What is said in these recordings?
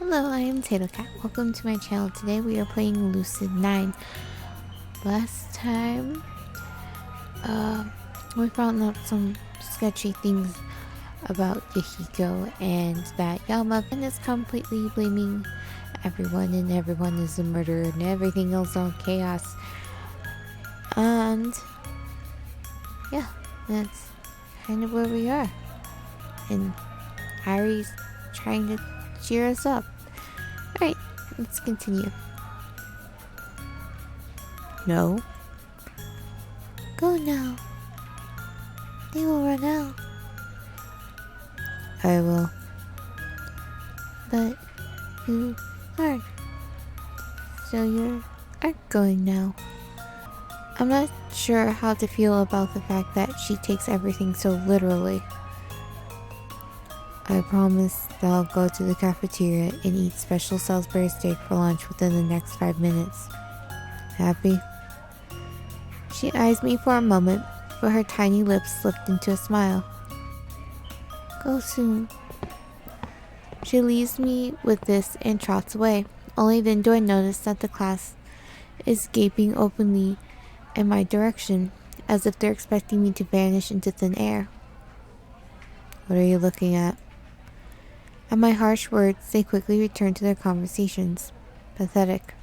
Hello, I am tatocat. Welcome to my channel. Today we are playing Lucid9. Last time, we found out some sketchy things about Yahiko and that Yama is completely blaming everyone and everyone is a murderer and everything else on chaos. And yeah, that's kind of where we are. And Harry's trying to cheer us up. Alright, let's continue. No. Go now. They will run out. I will. But you aren't. So you aren't going now. I'm not sure how to feel about the fact that she takes everything so literally. I promise that I'll go to the cafeteria and eat special Salisbury steak for lunch within the next 5 minutes. Happy? She eyes me for a moment, but her tiny lips slipped into a smile. Go soon. She leaves me with this and trots away. Only then do I notice that the class is gaping openly in my direction, as if they're expecting me to vanish into thin air. What are you looking at? At my harsh words, they quickly return to their conversations. Pathetic.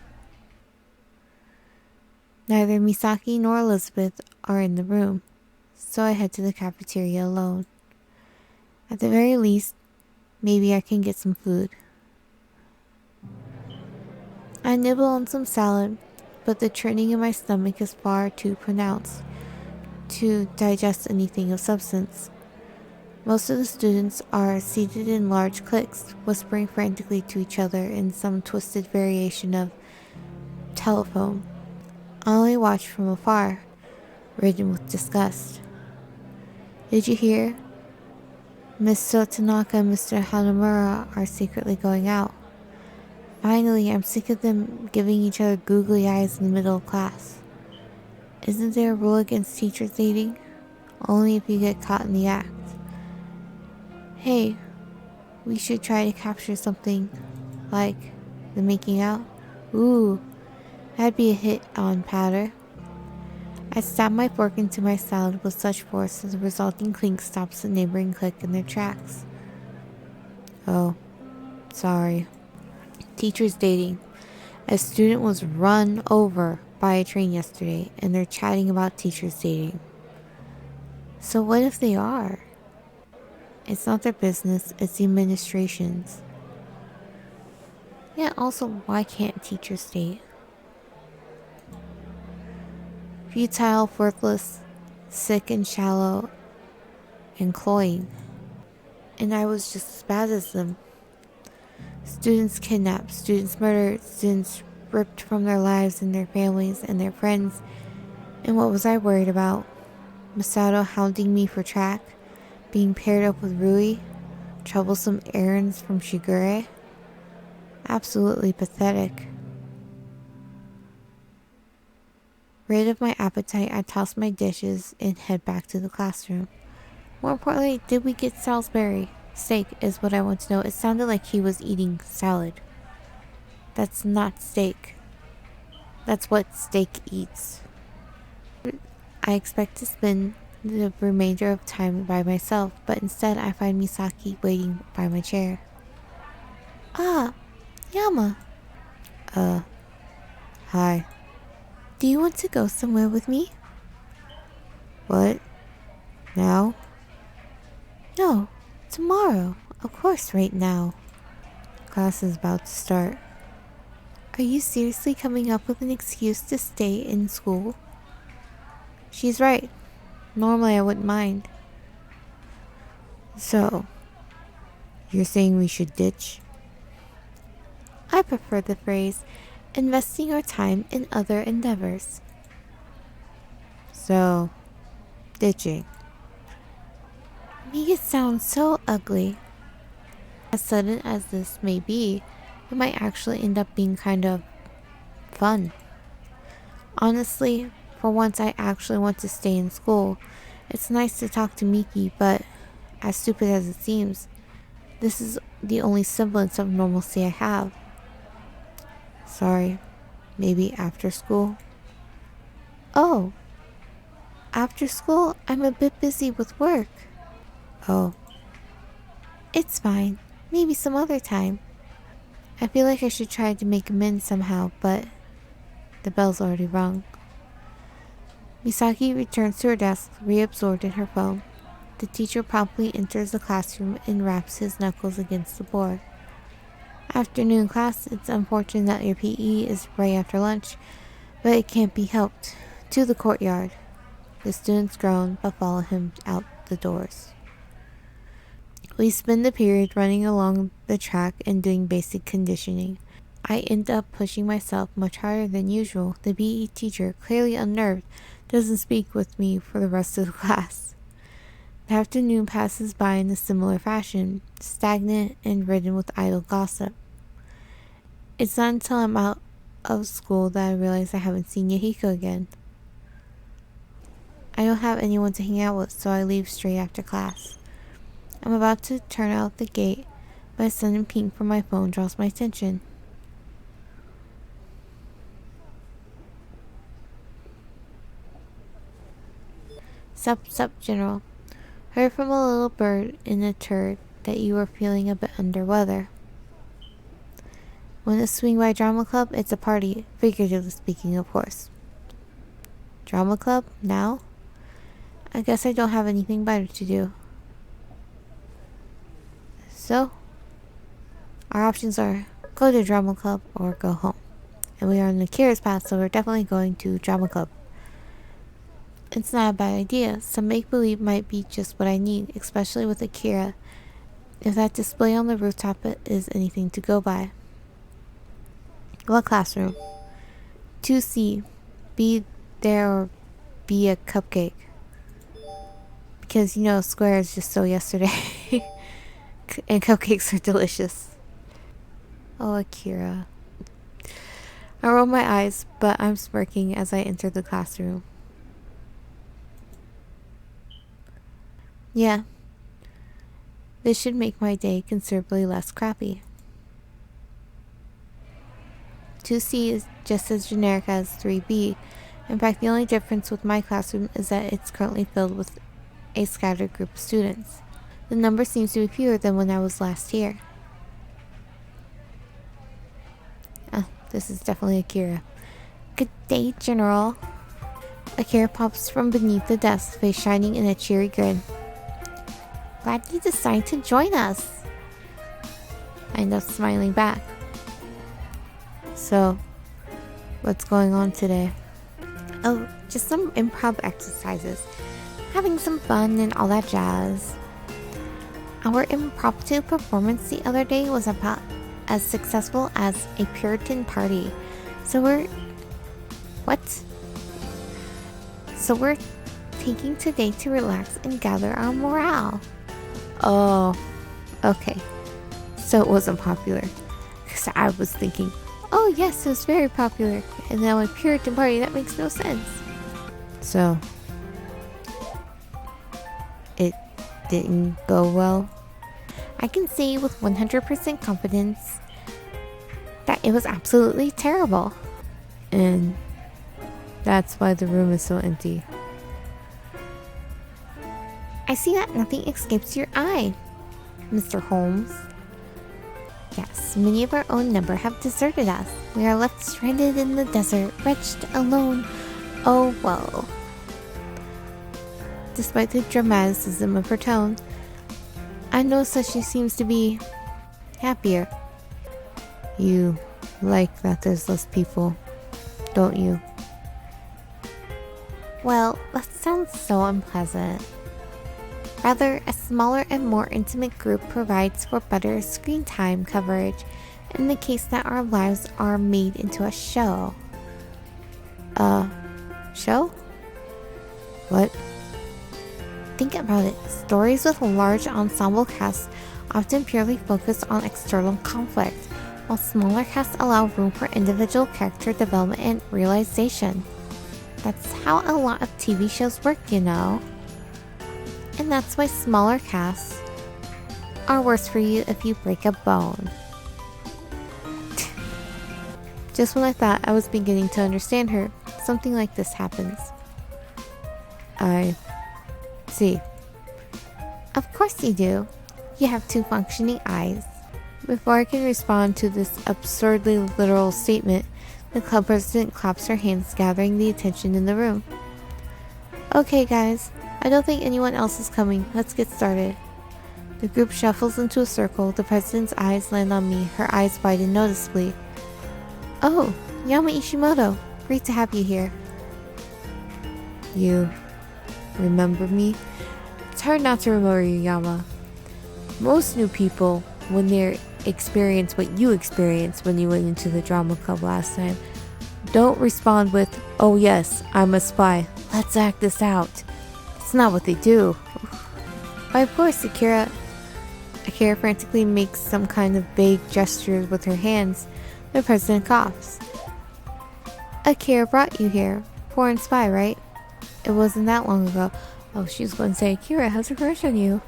Neither Misaki nor Elizabeth are in the room, so I head to the cafeteria alone. At the very least, maybe I can get some food. I nibble on some salad, but the churning in my stomach is far too pronounced to digest anything of substance. Most of the students are seated in large cliques, whispering frantically to each other in some twisted variation of telephone. I only watch from afar, ridden with disgust. Did you hear? Miss Tanaka and Mr. Hanamura are secretly going out. Finally, I'm sick of them giving each other googly eyes in the middle of class. Isn't there a rule against teachers dating? Only if you get caught in the act. Hey, we should try to capture something like the making out. Ooh, that'd be a hit on Powder. I stab my fork into my salad with such force that the resulting clink stops the neighboring clique in their tracks. Oh, sorry. Teachers dating. A student was run over by a train yesterday, and they're chatting about teachers dating. So what if they are? It's not their business, it's the administration's. Yeah, also, why can't teachers date? Futile, worthless, sick and shallow, and cloying. And I was just as bad as them. Students kidnapped, students murdered, students ripped from their lives and their families and their friends. And what was I worried about? Masato hounding me for track? Being paired up with Rui? Troublesome errands from Shigure? Absolutely pathetic. Rid of my appetite, I toss my dishes and head back to the classroom. More importantly, did we get Salisbury? Steak is what I want to know. It sounded like he was eating salad. That's not steak. That's what steak eats. I expect to spend the remainder of time by myself, but instead I find Misaki waiting by my chair. Ah, Yama. Hi. Do you want to go somewhere with me? What? Now? No, tomorrow. Of course, right now. Class is about to start. Are you seriously coming up with an excuse to stay in school? She's right. Normally I wouldn't mind. So, you're saying we should ditch? I prefer the phrase, investing our time in other endeavors. So, ditching. Make it sound so ugly. As sudden as this may be, it might actually end up being kind of fun. Honestly, for once I actually want to stay in school. It's nice to talk to Miki, but as stupid as it seems, this is the only semblance of normalcy I have. Sorry, maybe after school? Oh, after school, I'm a bit busy with work. Oh, it's fine. Maybe some other time. I feel like I should try to make amends somehow, but the bell's already rung. Misaki returns to her desk, reabsorbed in her phone. The teacher promptly enters the classroom and raps his knuckles against the board. Afternoon class, it's unfortunate that your PE is right after lunch, but it can't be helped. To the courtyard. The students groan, but follow him out the doors. We spend the period running along the track and doing basic conditioning. I end up pushing myself much harder than usual. The PE teacher, clearly unnerved, doesn't speak with me for the rest of the class. The afternoon passes by in a similar fashion, stagnant and ridden with idle gossip. It's not until I'm out of school that I realize I haven't seen Yahiko again. I don't have anyone to hang out with, so I leave straight after class. I'm about to turn out the gate, but a sudden ping from my phone draws my attention. Sup, General. Heard from a little bird in a turd that you were feeling a bit under weather. When it's Swing by Drama Club, it's a party, figuratively speaking, of course. Drama Club? Now? I guess I don't have anything better to do. So, our options are go to Drama Club or go home. And we are on the Kira's path, so we're definitely going to Drama Club. It's not a bad idea. Some make-believe might be just what I need, especially with Akira, if that display on the rooftop is anything to go by. What classroom? 2C. Be there or be a cupcake. Because, Square is just so yesterday. And cupcakes are delicious. Oh, Akira. I roll my eyes, but I'm smirking as I enter the classroom. Yeah. This should make my day considerably less crappy. 2C is just as generic as 3B. In fact, the only difference with my classroom is that it's currently filled with a scattered group of students. The number seems to be fewer than when I was last here. This is definitely Akira. Good day, General. Akira pops from beneath the desk, face shining in a cheery grin. Glad you decided to join us. I end up smiling back. So, what's going on today? Oh, just some improv exercises. Having some fun and all that jazz. Our impromptu performance the other day was about as successful as a Puritan party. So we're taking today to relax and gather our morale. Oh, okay. So it wasn't popular. Because I was thinking, oh yes, it was very popular. And now a Puritan party, that makes no sense. So, it didn't go well. I can say with 100% confidence that it was absolutely terrible. And that's why the room is so empty. I see that nothing escapes your eye, Mr. Holmes. Yes, many of our own number have deserted us. We are left stranded in the desert, wretched, alone. Oh well. Despite the dramaticism of her tone, I notice that she seems to be happier. You like that there's less people, don't you? Well, that sounds so unpleasant. Rather, a smaller and more intimate group provides for better screen time coverage in the case that our lives are made into a show. Show? What? Think about it. Stories with large ensemble casts often purely focus on external conflict, while smaller casts allow room for individual character development and realization. That's how a lot of TV shows work, And that's why smaller casts or worse for you if you break a bone. Just when I thought I was beginning to understand her, something like this happens. I see. Of course you do. You have 2 functioning eyes. Before I can respond to this absurdly literal statement, the club president claps her hands, gathering the attention in the room. Okay guys, I don't think anyone else is coming. Let's get started. The group shuffles into a circle. The president's eyes land on me. Her eyes widen noticeably. Oh, Yama Ishimoto. Great to have you here. You remember me? It's hard not to remember you, Yama. Most new people, when they experience what you experienced when you went into the drama club last time, don't respond with, oh yes, I'm a spy. Let's act this out. It's not what they do. Why, of course, Akira frantically makes some kind of vague gestures with her hands. The president coughs. Akira brought you here. Foreign spy, right? It wasn't that long ago. Oh, she was going to say, Akira has a crush on you.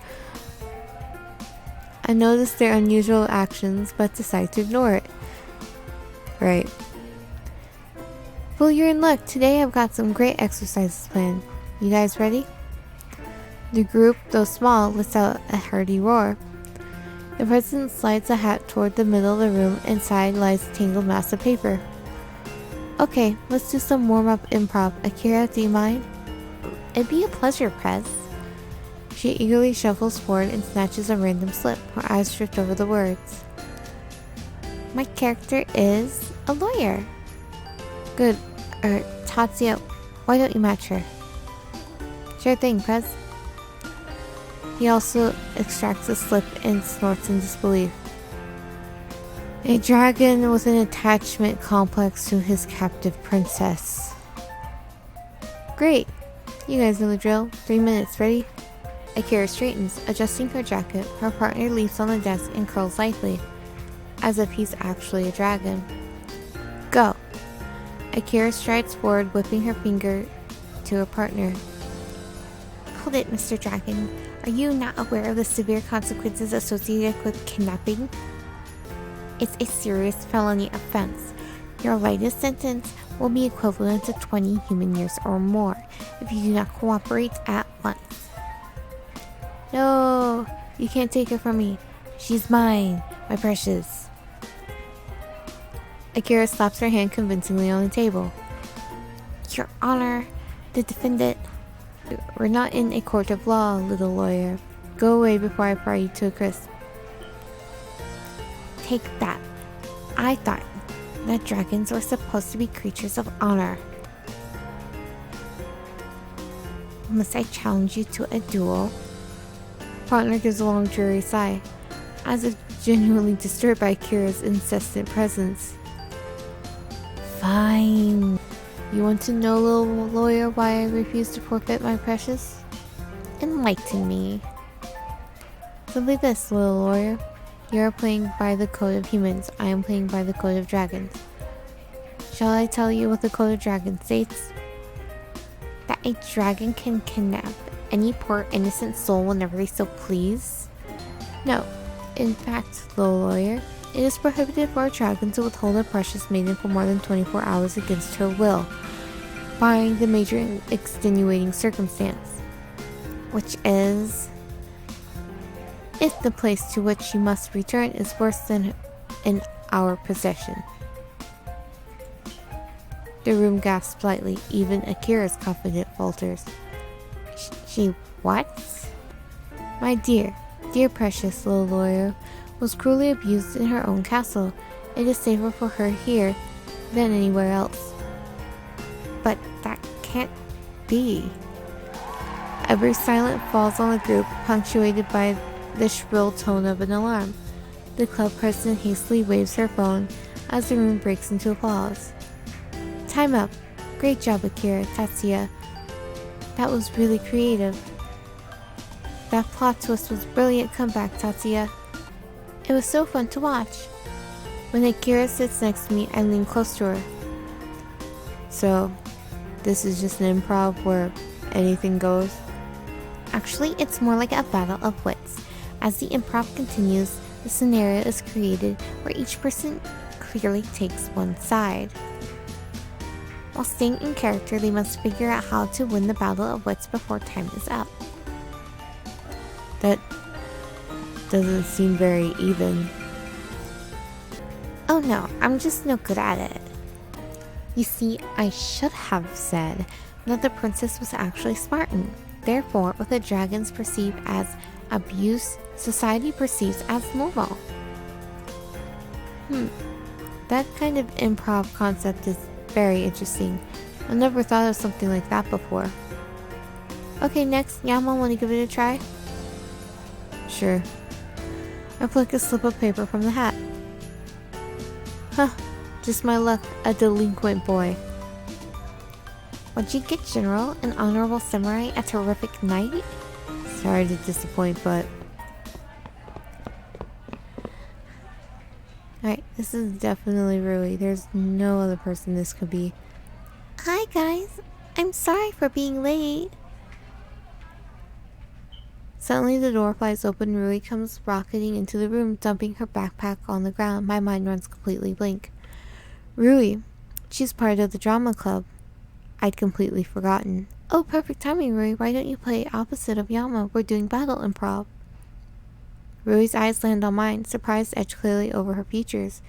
I noticed their unusual actions, but decide to ignore it. Right. Well, you're in luck. Today I've got some great exercises planned. You guys ready? The group, though small, lets out a hearty roar. The president slides a hat toward the middle of the room. Inside lies a tangled mass of paper. Okay, let's do some warm-up improv. Akira, do you mind? It'd be a pleasure, Prez. She eagerly shuffles forward and snatches a random slip. Her eyes drift over the words. My character is a lawyer. Good. Tatsuya, why don't you match her? Sure thing, Prez. He also extracts a slip and snorts in disbelief. A dragon with an attachment complex to his captive princess. Great. You guys know the drill. 3 minutes, ready? Akira straightens, adjusting her jacket. Her partner leaps on the desk and curls lightly, as if he's actually a dragon. Go! Akira strides forward, whipping her finger to her partner. Hold it, Mr. Dragon. Are you not aware of the severe consequences associated with kidnapping? It's a serious felony offense. Your latest sentence will be equivalent to 20 human years or more if you do not cooperate at once. No, you can't take her from me. She's mine, my precious. Akira slaps her hand convincingly on the table. Your Honor, the defendant. We're not in a court of law, little lawyer. Go away before I fry you to a crisp. Take that. I thought that dragons were supposed to be creatures of honor. Must I challenge you to a duel? Partner gives a long dreary sigh, as if genuinely disturbed by Akira's incessant presence. Fine. You want to know, little lawyer, why I refuse to forfeit my precious? Enlighten me. Simply this, little lawyer. You are playing by the code of humans. I am playing by the code of dragons. Shall I tell you what the code of dragons states? That a dragon can kidnap any poor innocent soul whenever they so please? No. In fact, little lawyer, it is prohibited for a dragon to withhold a precious maiden for more than 24 hours against her will, barring the major extenuating circumstance, which is if the place to which she must return is worse than in our possession. The room gasps slightly. Even Akira's confidence falters. She what? My dear precious little lawyer was cruelly abused in her own castle. It is safer for her here than anywhere else. But that can't be. A brief silence falls on the group, punctuated by the shrill tone of an alarm. The club president hastily waves her phone as the room breaks into applause. Time up. Great job, Akira, Tatsuya. That was really creative. That plot twist was brilliant comeback, Tatsuya. It was so fun to watch. When Akira sits next to me, I lean close to her. So, this is just an improv where anything goes? Actually, it's more like a battle of wits. As the improv continues, the scenario is created where each person clearly takes one side. While staying in character, they must figure out how to win the battle of wits before time is up. That doesn't seem very even. Oh no, I'm just no good at it. You see, I should have said that the princess was actually Spartan. Therefore, what the dragons perceive as abuse, society perceives as normal. That kind of improv concept is very interesting. I've never thought of something like that before. Okay, next, Yama, wanna give it a try? Sure. I pluck a slip of paper from the hat. Huh, just my luck, a delinquent boy. What'd you get, General? An honorable samurai, a terrific knight? Sorry to disappoint, but... Alright, this is definitely Rui. There's no other person this could be. Hi guys, I'm sorry for being late. Suddenly the door flies open. Rui comes rocketing into the room, dumping her backpack on the ground. My mind runs completely blank. Rui, she's part of the drama club. I'd completely forgotten. Oh, perfect timing, Rui. Why don't you play opposite of Yama? We're doing battle improv. Rui's eyes land on mine, surprise etched clearly over her features.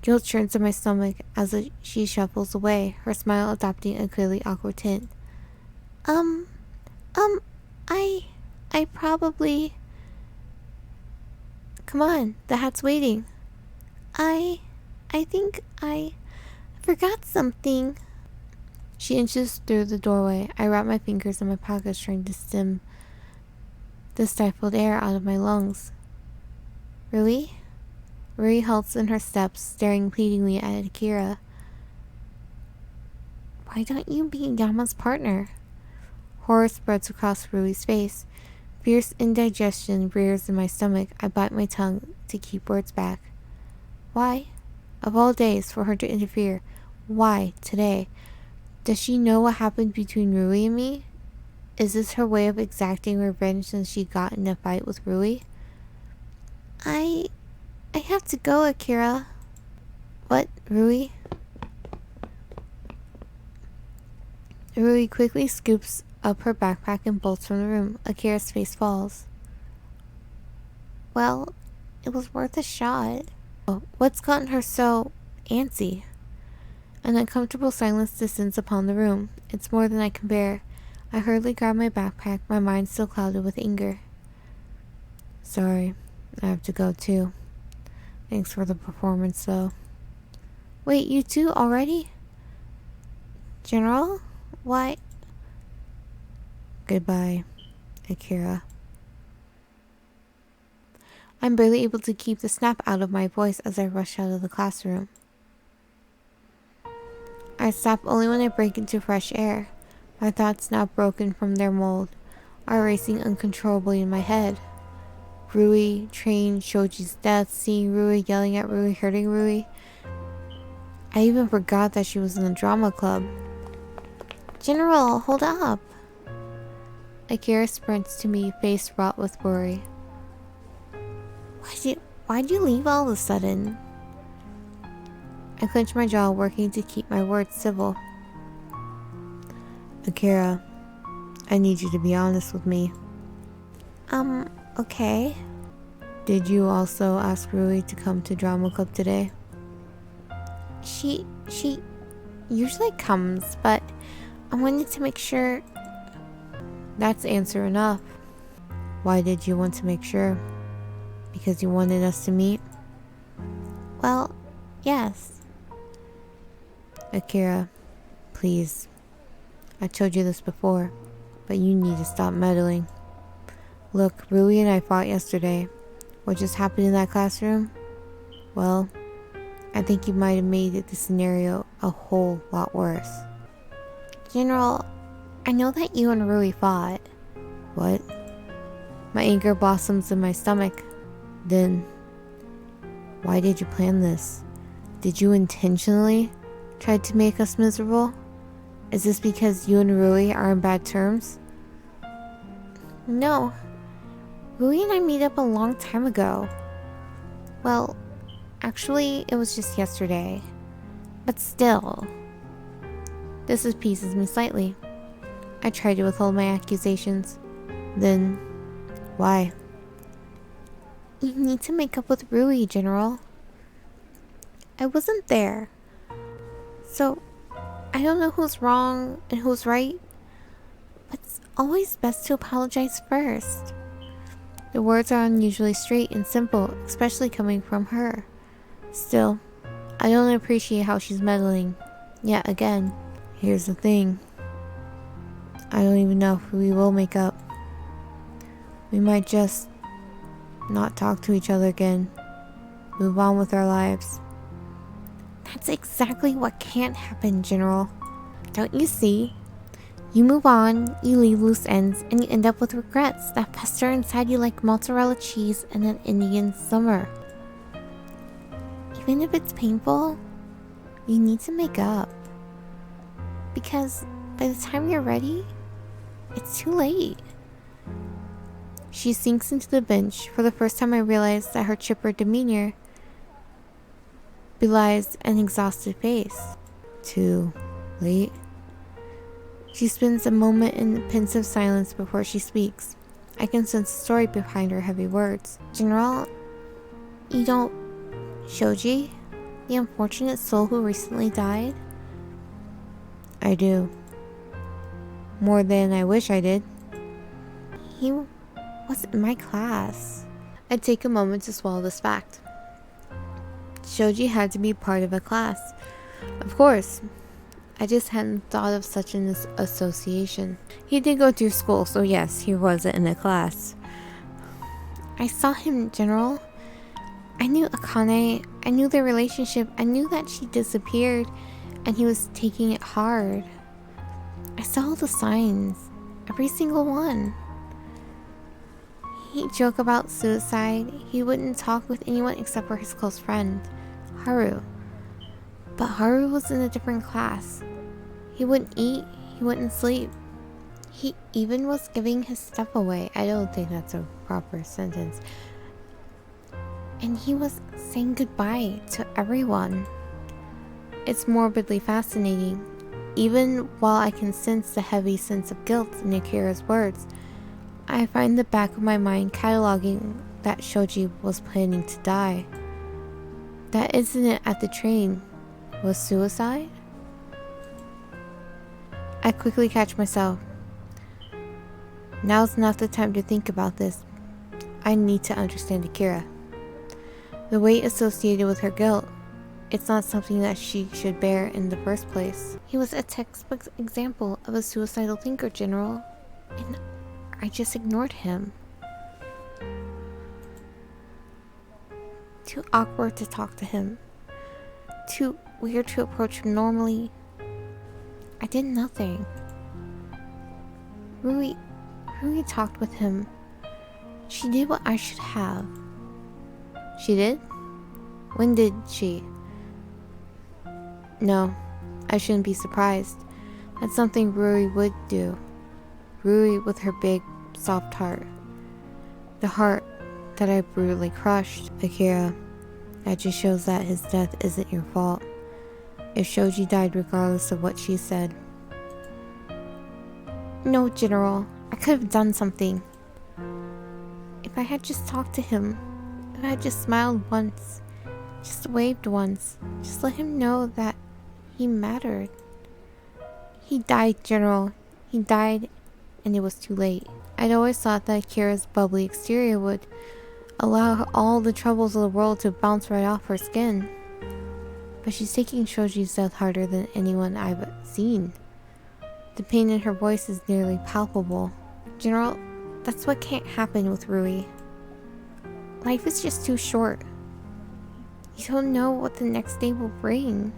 Guilt churns in my stomach as she shuffles away, her smile adopting a clearly awkward tint. I probably... Come on, the hat's waiting. I think I forgot something. She inches through the doorway. I wrap my fingers in my pockets, trying to stim the stifled air out of my lungs. Rui? Rui halts in her steps, staring pleadingly at Akira. Why don't you be Yama's partner? Horror spreads across Rui's face. Fierce indigestion rears in my stomach. I bite my tongue to keep words back. Why? Of all days for her to interfere. Why today? Does she know what happened between Rui and me? Is this her way of exacting revenge since she got in a fight with Rui? I have to go, Akira. What, Rui? Rui quickly scoops up her backpack and bolts from the room. Akira's face falls. Well, it was worth a shot. Oh, what's gotten her so antsy? An uncomfortable silence descends upon the room. It's more than I can bear. I hurriedly grab my backpack, my mind still clouded with anger. Sorry, I have to go too. Thanks for the performance, though. Wait, you two already? General? Why? Goodbye, Akira. I'm barely able to keep the snap out of my voice as I rush out of the classroom. I stop only when I break into fresh air. My thoughts, now broken from their mold, are racing uncontrollably in my head. Rui, train, Shoji's death, seeing Rui, yelling at Rui, hurting Rui. I even forgot that she was in the drama club. General, hold up. Akira sprints to me, face wrought with worry. Why'd you leave all of a sudden? I clench my jaw, working to keep my words civil. Akira, I need you to be honest with me. Okay. Did you also ask Rui to come to drama club today? She usually comes, but I wanted to make sure. That's answer enough. Why did you want to make sure? Because you wanted us to meet? Well, yes. Akira, please. I told you this before, but you need to stop meddling. Look, Rui and I fought yesterday. What just happened in that classroom? Well, I think you might have made the scenario a whole lot worse. General, I know that you and Rui fought. What? My anger blossoms in my stomach. Then, why did you plan this? Did you intentionally try to make us miserable? Is this because you and Rui are on bad terms? No. Rui and I made up a long time ago. Well, actually, it was just yesterday. But still, this appeases me slightly. I try to withhold my accusations. Then, why? You need to make up with Rui, General. I wasn't there. So, I don't know who's wrong and who's right. But it's always best to apologize first. The words are unusually straight and simple, especially coming from her. Still, I don't appreciate how she's meddling. Yet again, here's the thing. I don't even know if we will make up. We might just not talk to each other again. Move on with our lives. That's exactly what can't happen, General. Don't you see? You move on, you leave loose ends, and you end up with regrets that fester inside you like mozzarella cheese in an Indian summer. Even if it's painful, you need to make up. Because by the time you're ready, it's too late. She sinks into the bench. For the first time I realize that her chipper demeanor belies an exhausted face. Too late? She spends a moment in pensive silence before she speaks. I can sense the story behind her heavy words. General, you don't... Shoji? The unfortunate soul who recently died? I do. More than I wish I did. He was in my class. I take a moment to swallow this fact. Shoji had to be part of a class. Of course. I just hadn't thought of such an association. He did go through school, so yes, he wasn't in a class. I saw him, General. I knew Akane. I knew their relationship. I knew that she disappeared, and he was taking it hard. I saw all the signs. Every single one. He'd joke about suicide. He wouldn't talk with anyone except for his close friend, Haru. But Haru was in a different class. He wouldn't eat, he wouldn't sleep. He even was giving his stuff away. I don't think that's a proper sentence. And he was saying goodbye to everyone. It's morbidly fascinating. Even while I can sense the heavy sense of guilt in Akira's words, I find the back of my mind cataloging that Shoji was planning to die. That incident at the train was suicide? I quickly catch myself. Now's not the time to think about this. I need to understand Akira. The weight associated with her guilt, it's not something that she should bear in the first place. He was a textbook example of a suicidal thinker, General, and I just ignored him. Too awkward to talk to him. Too weird to approach him normally. I did nothing. Rui talked with him. She did what I should have. She did? When did she? No, I shouldn't be surprised. That's something Rui would do. Rui with her big, soft heart. The heart that I brutally crushed. Akira, that just shows that his death isn't your fault. If Shoji died regardless of what she said. No, General. I could have done something. If I had just talked to him. If I had just smiled once. Just waved once. Just let him know that he mattered. He died, General. He died, and it was too late. I'd always thought that Akira's bubbly exterior would allow all the troubles of the world to bounce right off her skin. But she's taking Shoji's death harder than anyone I've seen. The pain in her voice is nearly palpable. General, that's what can't happen with Rui. Life is just too short. You don't know what the next day will bring.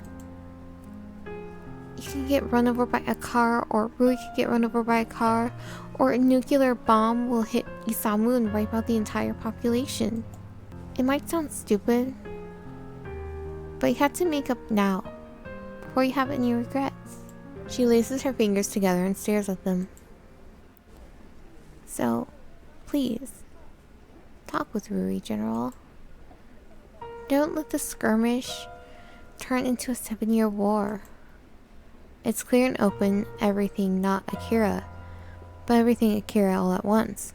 You could get run over by a car, or Rui could get run over by a car, or a nuclear bomb will hit Isamu and wipe out the entire population. It might sound stupid, but you have to make up now, before you have any regrets. She laces her fingers together and stares at them. So, please, Talk with Rui, General. Don't let the skirmish turn into a 7-year war. It's clear and open everything not Akira, but everything Akira all at once.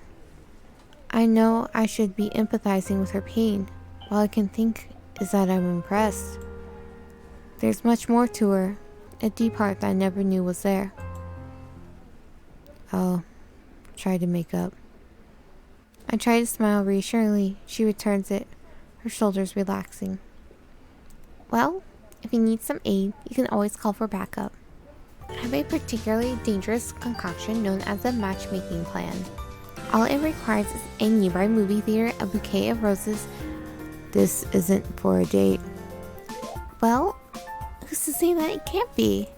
I know I should be empathizing with her pain. All I can think is that I'm impressed. There's much more to her, a deep heart that I never knew was there. I'll try to make up. I try to smile reassuringly. She returns it, her shoulders relaxing. Well, if you need some aid, you can always call for backup. I have a particularly dangerous concoction known as a matchmaking plan. All it requires is a nearby movie theater, a bouquet of roses. This isn't for a date. Well, who's to say that it can't be?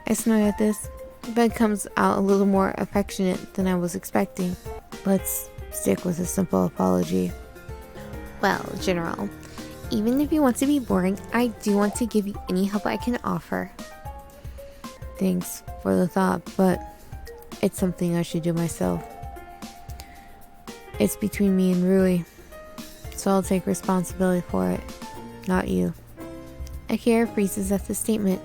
I snort at this, but it comes out a little more affectionate than I was expecting. Let's stick with a simple apology. Well, General, even if you want to be boring, I do want to give you any help I can offer. Thanks for the thought, but it's something I should do myself. It's between me and Rui, so I'll take responsibility for it, not you. Akira freezes at the statement.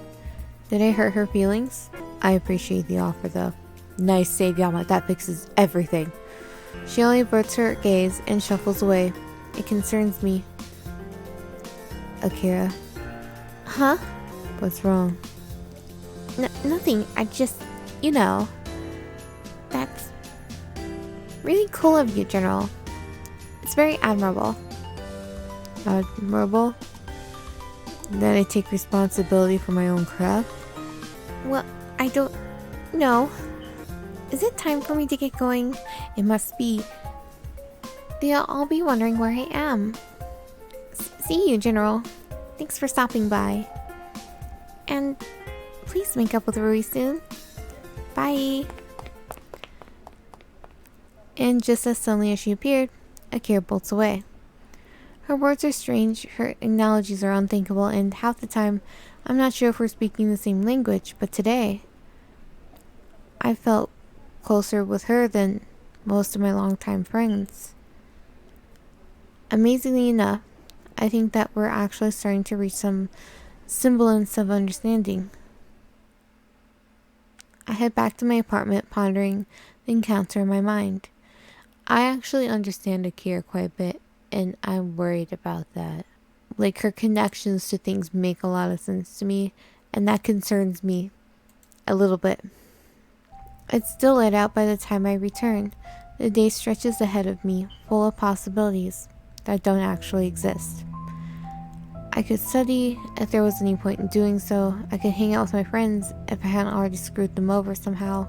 Did I hurt her feelings? I appreciate the offer though. Nice save, Yama, that fixes everything. She only averts her gaze and shuffles away. It concerns me. Akira. Huh? What's wrong? Nothing, I just, that's really cool of you, General. It's very admirable. Admirable? That I take responsibility for my own craft? Well, I don't know. Is it time for me to get going? It must be. They'll all be wondering where I am. See you, General. Thanks for stopping by. And please make up with Rui soon. Bye. And just as suddenly as she appeared, Akira bolts away. Her words are strange, her analogies are unthinkable, and half the time, I'm not sure if we're speaking the same language, but today, I felt closer with her than most of my longtime friends. Amazingly enough, I think that we're actually starting to reach some semblance of understanding. I head back to my apartment, pondering the encounter in my mind. I actually understand Akira quite a bit, and I'm worried about that. Like, her connections to things make a lot of sense to me, and that concerns me a little bit. It's still light out by the time I return. The day stretches ahead of me, full of possibilities that don't actually exist. I could study if there was any point in doing so. I could hang out with my friends if I hadn't already screwed them over somehow.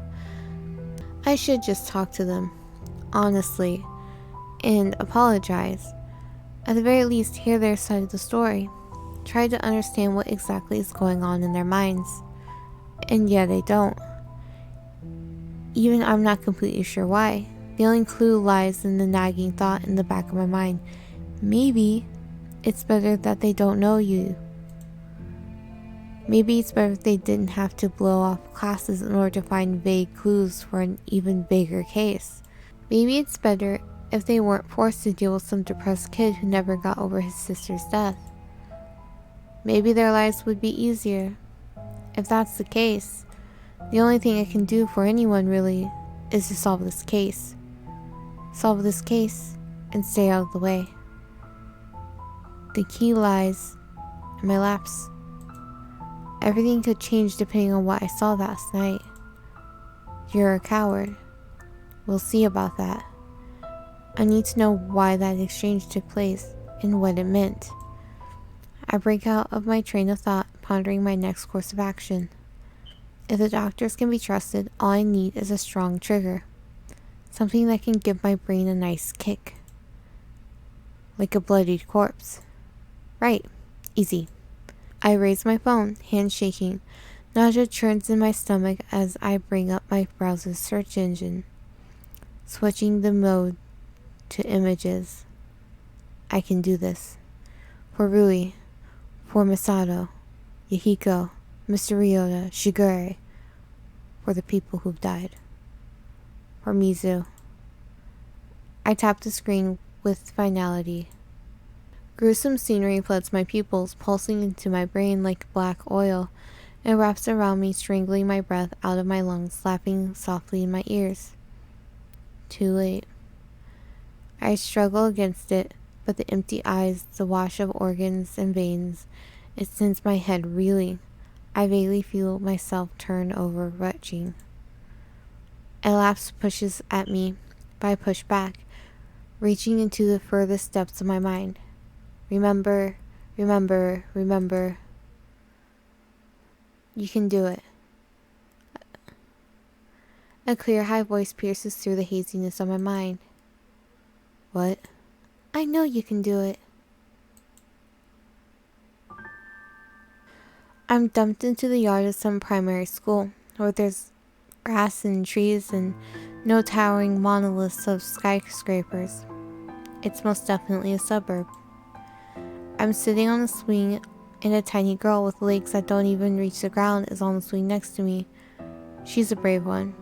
I should just talk to them, honestly, and apologize. At the very least, hear their side of the story. Try to understand what exactly is going on in their minds. And yet I don't. Even I'm not completely sure why. The only clue lies in the nagging thought in the back of my mind. Maybe it's better that they don't know you. Maybe it's better if they didn't have to blow off classes in order to find vague clues for an even bigger case. Maybe it's better if they weren't forced to deal with some depressed kid who never got over his sister's death. Maybe their lives would be easier. If that's the case, the only thing I can do for anyone really is to solve this case. Solve this case and stay out of the way. The key lies in my laps. Everything could change depending on what I saw last night. You're a coward. We'll see about that. I need to know why that exchange took place and what it meant. I break out of my train of thought, pondering my next course of action. If the doctors can be trusted, all I need is a strong trigger. Something that can give my brain a nice kick. Like a bloodied corpse. Right. Easy. I raise my phone, hands shaking. Nausea churns in my stomach as I bring up my browser's search engine. Switching the mode to images. I can do this. For Rui. For Misato. Yahiko. Mr. Ryota. Shigure. For the people who've died. For Mizu. I tap the screen with finality. Gruesome scenery floods my pupils, pulsing into my brain like black oil. It wraps around me, strangling my breath out of my lungs, slapping softly in my ears. Too late. I struggle against it, but the empty eyes, the wash of organs and veins, it sends my head reeling. I vaguely feel myself turn over, retching. Elapse pushes at me, but I push back, reaching into the furthest depths of my mind. Remember, remember, remember. You can do it. A clear, high voice pierces through the haziness of my mind. What? I know you can do it. I'm dumped into the yard of some primary school, where there's grass and trees and no towering monoliths of skyscrapers. It's most definitely a suburb. I'm sitting on a swing, and a tiny girl with legs that don't even reach the ground is on the swing next to me. She's a brave one.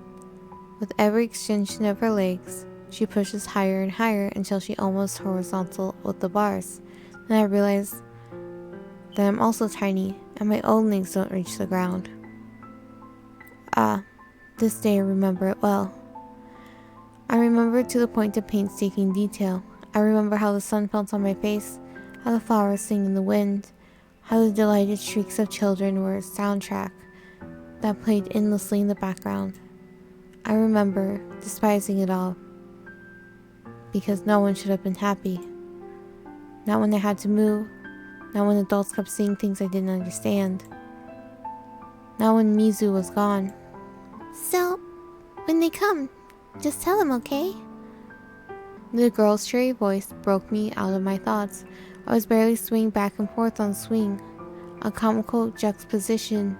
With every extension of her legs, she pushes higher and higher until she's almost horizontal with the bars. Then I realize that I'm also tiny, and my own legs don't reach the ground. This day I remember it well. I remember it to the point of painstaking detail. I remember how the sun felt on my face, how the flowers sing in the wind, how the delighted shrieks of children were a soundtrack that played endlessly in the background. I remember despising it all, because no one should have been happy. Not when I had to move, not when adults kept saying things I didn't understand, not when Mizu was gone. So, when they come, just tell them, okay? The girl's cheery voice broke me out of my thoughts. I was barely swinging back and forth on the swing, a comical juxtaposition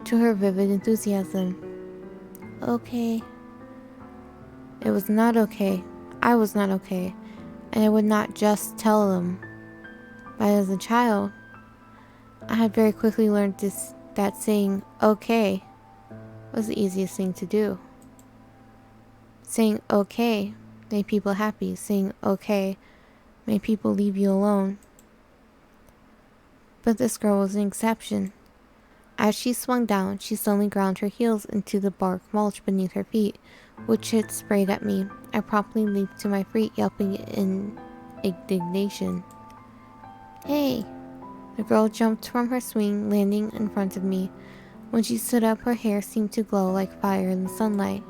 to her vivid enthusiasm. Okay. It was not okay. I was not okay, and I would not just tell them. But as a child, I had very quickly learned that saying okay was the easiest thing to do. Saying okay made people happy. Saying okay made people leave you alone. But this girl was an exception. As she swung down, she suddenly ground her heels into the bark mulch beneath her feet, which had sprayed at me. I promptly leaped to my feet, yelping in indignation. Hey! The girl jumped from her swing, landing in front of me. When she stood up, her hair seemed to glow like fire in the sunlight.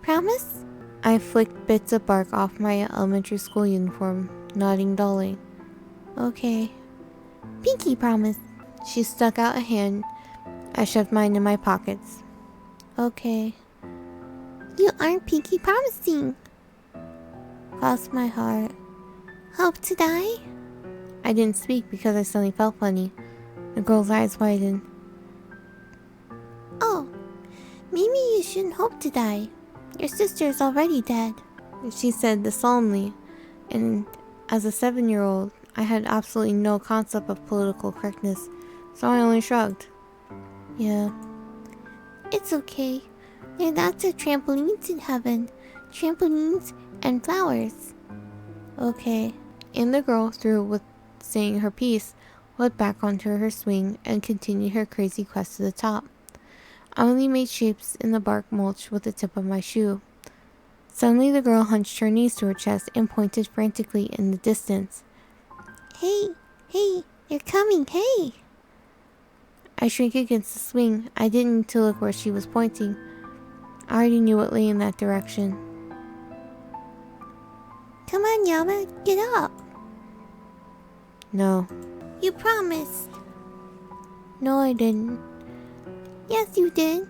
Promise? I flicked bits of bark off my elementary school uniform, nodding dully. Okay. Pinky promise. She stuck out a hand. I shoved mine in my pockets. Okay. You aren't pinky promising. Cross my heart. Hope to die? I didn't speak because I suddenly felt funny. The girl's eyes widened. Oh, maybe you shouldn't hope to die. Your sister's already dead. She said this solemnly, and as a 7-year-old, I had absolutely no concept of political correctness, so I only shrugged. Yeah. It's okay. There are lots of trampolines in heaven. Trampolines and flowers. Okay. And the girl, through with saying her piece, went back onto her swing and continued her crazy quest to the top. I only made shapes in the bark mulch with the tip of my shoe. Suddenly the girl hunched her knees to her chest and pointed frantically in the distance. Hey, they're coming, hey! I shrank against the swing. I didn't need to look where she was pointing. I already knew it lay in that direction. Come on, Yama, get up! No. You promised. No, I didn't. Yes, you did.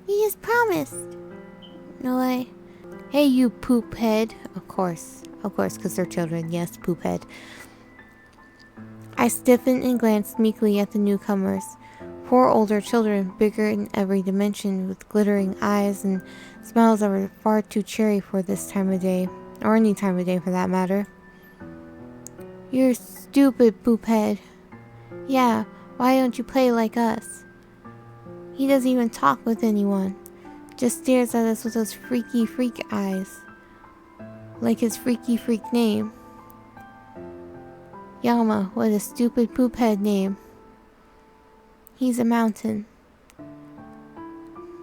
You just promised. No, Hey, you poop head. Of course, because they're children. Yes, poop head. I stiffened and glanced meekly at the newcomers. 4 older children, bigger in every dimension, with glittering eyes and smiles that were far too cheery for this time of day, or any time of day for that matter. You're stupid, poophead. Yeah, why don't you play like us? He doesn't even talk with anyone, just stares at us with those freaky freak eyes. like his freaky freak name. Yama, what a stupid poophead name. He's a mountain.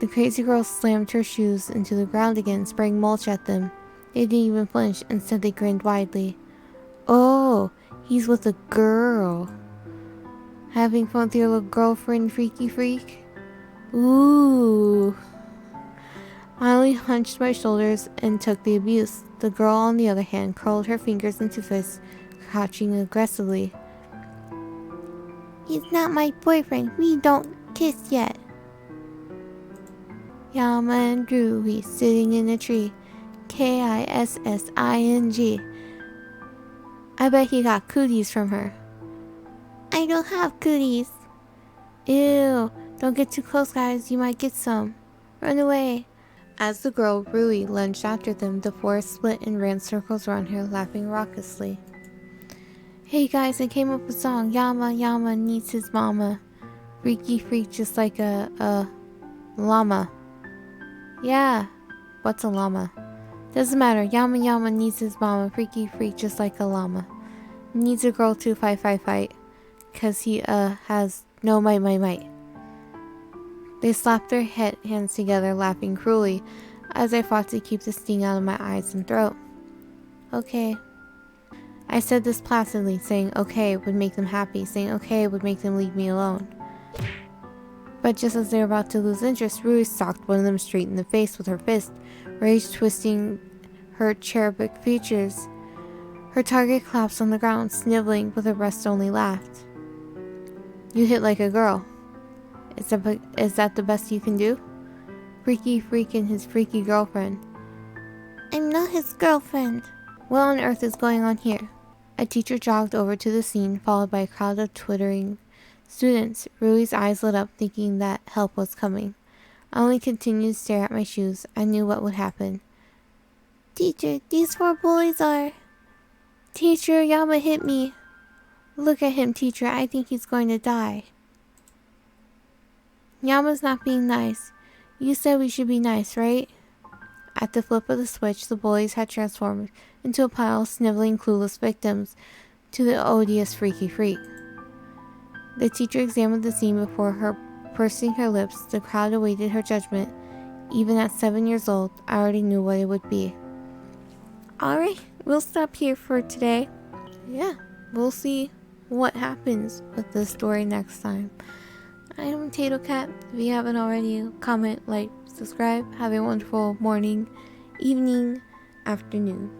The crazy girl slammed her shoes into the ground again, spraying mulch at them. They didn't even flinch, instead they grinned widely. Oh, he's with a girl. Having fun with your little girlfriend, freaky freak? Ooh. I only hunched my shoulders and took the abuse. The girl, on the other hand, curled her fingers into fists, crouching aggressively. He's not my boyfriend. We don't kiss yet. Yama and Rui sitting in a tree. Kissing. I bet he got cooties from her. I don't have cooties. Ew. Don't get too close, guys. You might get some. Run away. As the girl, Rui, lunged after them, the forest split and ran circles around her, laughing raucously. Hey guys, I came up with a song. Yama Yama needs his mama. Freaky freak just like a llama. Yeah, what's a llama? Doesn't matter. Yama Yama needs his mama. Freaky freak just like a llama. Needs a girl to fight. Cause he has no might. They slapped their hands together, laughing cruelly, as I fought to keep the sting out of my eyes and throat. Okay. I said this placidly, saying okay would make them happy, saying okay would make them leave me alone. But just as they were about to lose interest, Rui socked one of them straight in the face with her fist, rage twisting her cherubic features. Her target collapsed on the ground, sniveling, but the rest only laughed. You hit like a girl. Is that the best you can do? Freaky freak and his freaky girlfriend. I'm not his girlfriend. What on earth is going on here? A teacher jogged over to the scene, followed by a crowd of twittering students. Rui's eyes lit up, thinking that help was coming. I only continued to stare at my shoes. I knew what would happen. Teacher, these 4 boys are... Teacher, Yama hit me. Look at him, teacher. I think he's going to die. Yama's not being nice. You said we should be nice, right? At the flip of the switch, the bullies had transformed into a pile of sniveling, clueless victims to the odious freaky freak. The teacher examined the scene before her, pursing her lips. The crowd awaited her judgment. Even at 7 years old, I already knew what it would be. Alright, we'll stop here for today. Yeah, we'll see what happens with this story next time. I am tatocat. If you haven't already, comment, like, subscribe. Have a wonderful morning, evening, afternoon.